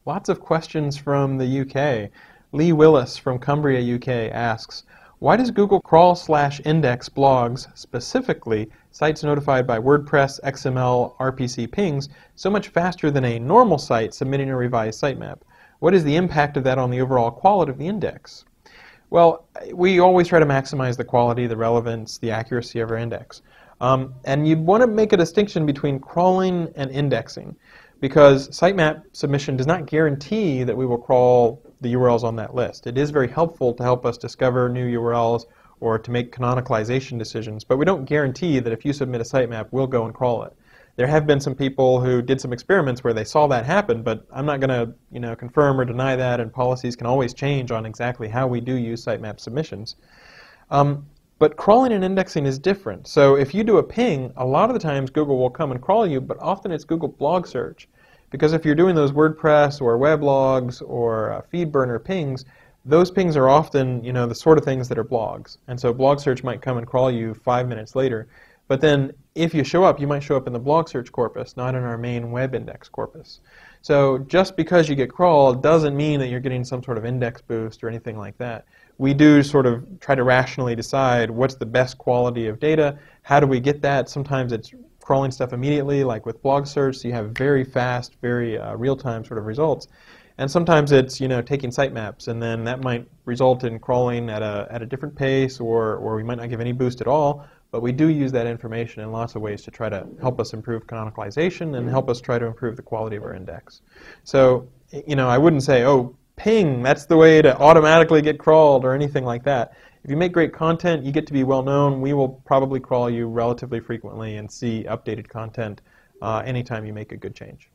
Lots of questions from the UK. Lee Willis from Cumbria, UK asks, why does Google crawl/index blogs, specifically sites notified by WordPress, XML, RPC pings, so much faster than a normal site submitting a revised sitemap? What is the impact of that on the overall quality of the index? Well, we always try to maximize the quality, the relevance, the accuracy of our index. And you'd want to make a distinction between crawling and indexing, because sitemap submission does not guarantee that we will crawl the URLs on that list. It is very helpful to help us discover new URLs or to make canonicalization decisions, but we don't guarantee that if you submit a sitemap, we'll go and crawl it. There have been some people who did some experiments where they saw that happen, but I'm not going to confirm or deny that, and policies can always change on exactly how we do use sitemap submissions. But crawling and indexing is different. So if you do a ping, a lot of the times Google will come and crawl you, but often it's Google blog search. Because if you're doing those WordPress or weblogs or FeedBurner pings, those pings are often the sort of things that are blogs. And so blog search might come and crawl you 5 minutes later. But then if you show up, you might show up in the blog search corpus, not in our main web index corpus. So just because you get crawled doesn't mean that you're getting some sort of index boost or anything like that. We do sort of try to rationally decide what's the best quality of data, how do we get that. Sometimes it's crawling stuff immediately, like with blog search, so you have very fast, very real-time sort of results. And sometimes it's taking sitemaps, and then that might result in crawling at a different pace, or we might not give any boost at all. But we do use that information in lots of ways to try to help us improve canonicalization and help us try to improve the quality of our index. So, I wouldn't say, oh, ping, that's the way to automatically get crawled or anything like that. If you make great content, you get to be well known, we will probably crawl you relatively frequently and see updated content anytime you make a good change.